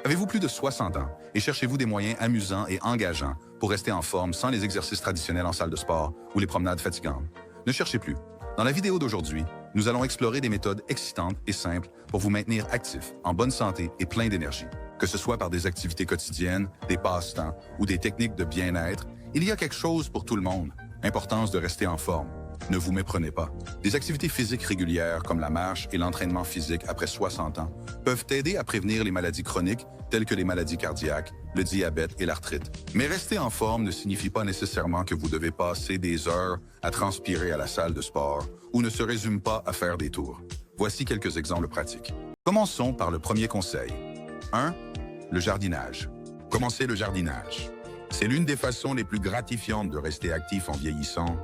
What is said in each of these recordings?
Avez-vous plus de 60 ans et cherchez-vous des moyens amusants et engageants pour rester en forme sans les exercices traditionnels en salle de sport ou les promenades fatigantes? Ne cherchez plus. Dans la vidéo d'aujourd'hui, nous allons explorer des méthodes excitantes et simples pour vous maintenir actif, en bonne santé et plein d'énergie. Que ce soit par des activités quotidiennes, des passe-temps ou des techniques de bien-être, il y a quelque chose pour tout le monde. Importance de rester en forme. Ne vous méprenez pas. Des activités physiques régulières comme la marche et l'entraînement physique après 60 ans peuvent aider à prévenir les maladies chroniques telles que les maladies cardiaques, le diabète et l'arthrite. Mais rester en forme ne signifie pas nécessairement que vous devez passer des heures à transpirer à la salle de sport ou ne se résume pas à faire des tours. Voici quelques exemples pratiques. Commençons par le premier conseil. 1. Le jardinage. Commencez le jardinage. C'est l'une des façons les plus gratifiantes de rester actif en vieillissant,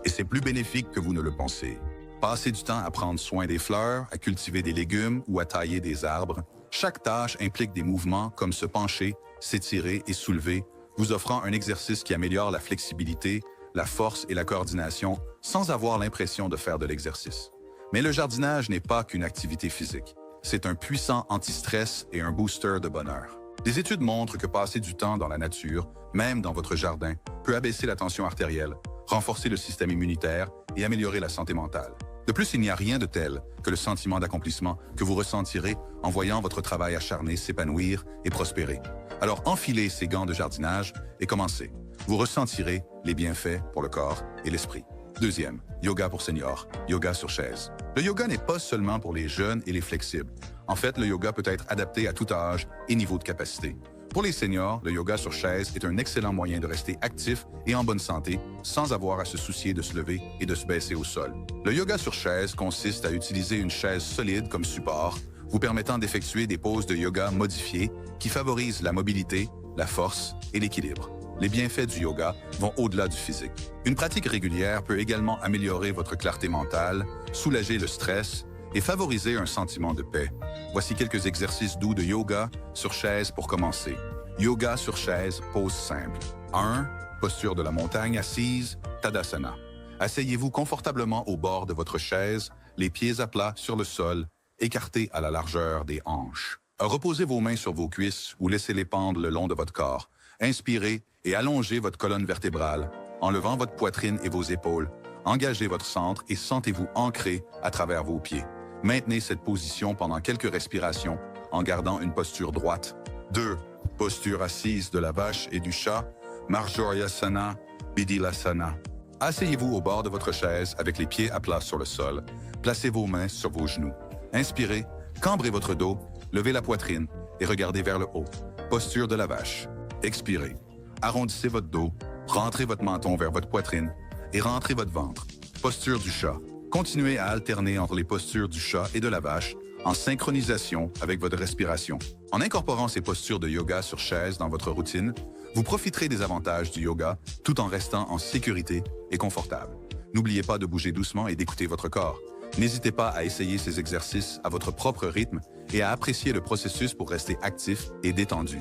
et c'est plus bénéfique que vous ne le pensez. Passez du temps à prendre soin des fleurs, à cultiver des légumes ou à tailler des arbres. Chaque tâche implique des mouvements comme se pencher, s'étirer et soulever, vous offrant un exercice qui améliore la flexibilité, la force et la coordination sans avoir l'impression de faire de l'exercice. Mais le jardinage n'est pas qu'une activité physique. C'est un puissant anti-stress et un booster de bonheur. Des études montrent que passer du temps dans la nature, même dans votre jardin, peut abaisser la tension artérielle, renforcer le système immunitaire et améliorer la santé mentale. De plus, il n'y a rien de tel que le sentiment d'accomplissement que vous ressentirez en voyant votre travail acharné s'épanouir et prospérer. Alors enfilez ces gants de jardinage et commencez. Vous ressentirez les bienfaits pour le corps et l'esprit. Deuxième, yoga pour seniors, yoga sur chaise. Le yoga n'est pas seulement pour les jeunes et les flexibles. En fait, le yoga peut être adapté à tout âge et niveau de capacité. Pour les seniors, le yoga sur chaise est un excellent moyen de rester actif et en bonne santé sans avoir à se soucier de se lever et de se baisser au sol. Le yoga sur chaise consiste à utiliser une chaise solide comme support, vous permettant d'effectuer des poses de yoga modifiées qui favorisent la mobilité, la force et l'équilibre. Les bienfaits du yoga vont au-delà du physique. Une pratique régulière peut également améliorer votre clarté mentale, soulager le stress et favoriser un sentiment de paix. Voici quelques exercices doux de yoga sur chaise pour commencer. Yoga sur chaise, pose simple. 1. Posture de la montagne assise, Tadasana. Asseyez-vous confortablement au bord de votre chaise, les pieds à plat sur le sol, écartés à la largeur des hanches. Reposez vos mains sur vos cuisses ou laissez-les pendre le long de votre corps. Inspirez et allongez votre colonne vertébrale, en levant votre poitrine et vos épaules. Engagez votre centre et sentez-vous ancré à travers vos pieds. Maintenez cette position pendant quelques respirations en gardant une posture droite. 2. Posture assise de la vache et du chat, Marjoryasana, Bidilasana. Asseyez-vous au bord de votre chaise avec les pieds à plat sur le sol. Placez vos mains sur vos genoux. Inspirez, cambrez votre dos, levez la poitrine et regardez vers le haut. Posture de la vache. Expirez. Arrondissez votre dos, rentrez votre menton vers votre poitrine et rentrez votre ventre. Posture du chat. Continuez à alterner entre les postures du chat et de la vache en synchronisation avec votre respiration. En incorporant ces postures de yoga sur chaise dans votre routine, vous profiterez des avantages du yoga tout en restant en sécurité et confortable. N'oubliez pas de bouger doucement et d'écouter votre corps. N'hésitez pas à essayer ces exercices à votre propre rythme et à apprécier le processus pour rester actif et détendu.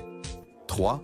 3.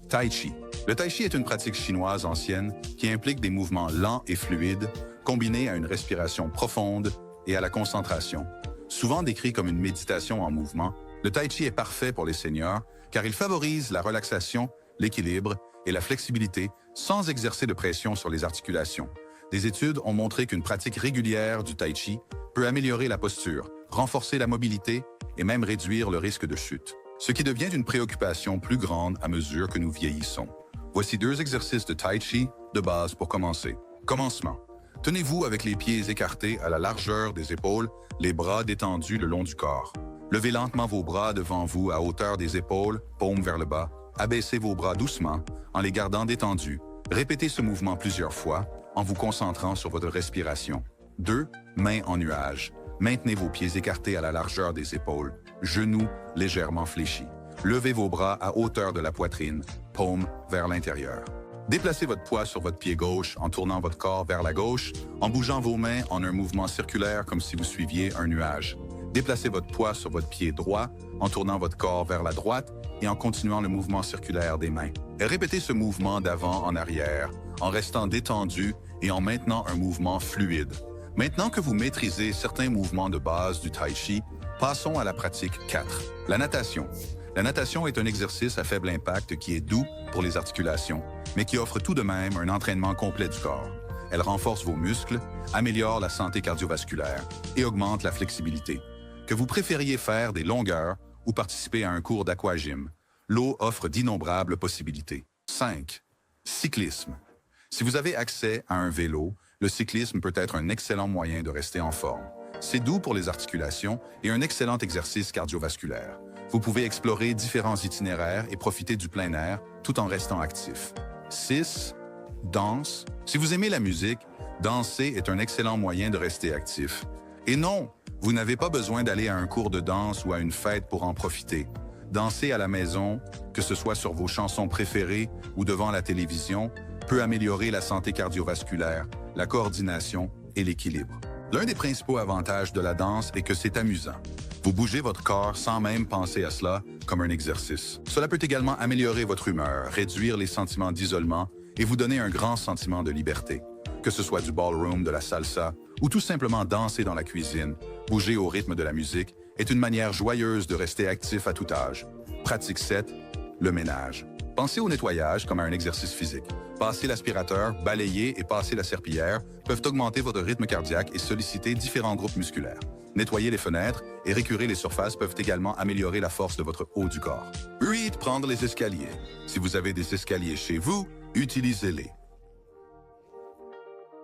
Tai Chi. Le Tai Chi est une pratique chinoise ancienne qui implique des mouvements lents et fluides, combinés à une respiration profonde et à la concentration. Souvent décrit comme une méditation en mouvement, le Tai Chi est parfait pour les seniors car il favorise la relaxation, l'équilibre et la flexibilité sans exercer de pression sur les articulations. Des études ont montré qu'une pratique régulière du Tai Chi peut améliorer la posture, renforcer la mobilité et même réduire le risque de chute. Ce qui devient une préoccupation plus grande à mesure que nous vieillissons. Voici 2 exercices de Tai Chi de base pour commencer. Commencement. Tenez-vous avec les pieds écartés à la largeur des épaules, les bras détendus le long du corps. Levez lentement vos bras devant vous à hauteur des épaules, paumes vers le bas. Abaissez vos bras doucement en les gardant détendus. Répétez ce mouvement plusieurs fois en vous concentrant sur votre respiration. 2. Mains en nuage. Maintenez vos pieds écartés à la largeur des épaules, genoux légèrement fléchis. Levez vos bras à hauteur de la poitrine, paumes vers l'intérieur. Déplacez votre poids sur votre pied gauche en tournant votre corps vers la gauche, en bougeant vos mains en un mouvement circulaire comme si vous suiviez un nuage. Déplacez votre poids sur votre pied droit en tournant votre corps vers la droite et en continuant le mouvement circulaire des mains. Et répétez ce mouvement d'avant en arrière, en restant détendu et en maintenant un mouvement fluide. Maintenant que vous maîtrisez certains mouvements de base du Tai Chi, passons à la pratique 4, la natation. La natation est un exercice à faible impact qui est doux pour les articulations, mais qui offre tout de même un entraînement complet du corps. Elle renforce vos muscles, améliore la santé cardiovasculaire et augmente la flexibilité. Que vous préfériez faire des longueurs ou participer à un cours d'aquagym, l'eau offre d'innombrables possibilités. 5. Cyclisme. Si vous avez accès à un vélo, le cyclisme peut être un excellent moyen de rester en forme. C'est doux pour les articulations et un excellent exercice cardiovasculaire. Vous pouvez explorer différents itinéraires et profiter du plein air tout en restant actif. 6. Danse. Si vous aimez la musique, danser est un excellent moyen de rester actif. Et non, vous n'avez pas besoin d'aller à un cours de danse ou à une fête pour en profiter. Danser à la maison, que ce soit sur vos chansons préférées ou devant la télévision, peut améliorer la santé cardiovasculaire, la coordination et l'équilibre. L'un des principaux avantages de la danse est que c'est amusant. Vous bougez votre corps sans même penser à cela comme un exercice. Cela peut également améliorer votre humeur, réduire les sentiments d'isolement et vous donner un grand sentiment de liberté. Que ce soit du ballroom, de la salsa ou tout simplement danser dans la cuisine, bouger au rythme de la musique est une manière joyeuse de rester actif à tout âge. Pratique 7, le ménage. Pensez au nettoyage comme à un exercice physique. Passer l'aspirateur, balayer et passer la serpillière peuvent augmenter votre rythme cardiaque et solliciter différents groupes musculaires. Nettoyer les fenêtres et récurer les surfaces peuvent également améliorer la force de votre haut du corps. 8. Prendre les escaliers. Si vous avez des escaliers chez vous, utilisez-les.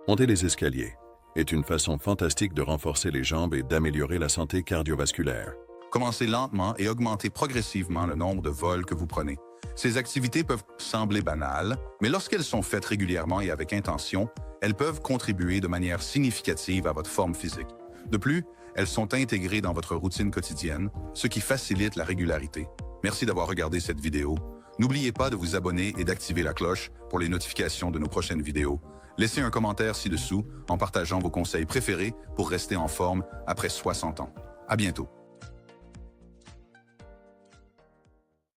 Monter les escaliers est une façon fantastique de renforcer les jambes et d'améliorer la santé cardiovasculaire. Commencez lentement et augmentez progressivement le nombre de vols que vous prenez. Ces activités peuvent sembler banales, mais lorsqu'elles sont faites régulièrement et avec intention, elles peuvent contribuer de manière significative à votre forme physique. De plus, elles sont intégrées dans votre routine quotidienne, ce qui facilite la régularité. Merci d'avoir regardé cette vidéo. N'oubliez pas de vous abonner et d'activer la cloche pour les notifications de nos prochaines vidéos. Laissez un commentaire ci-dessous en partageant vos conseils préférés pour rester en forme après 60 ans. À bientôt.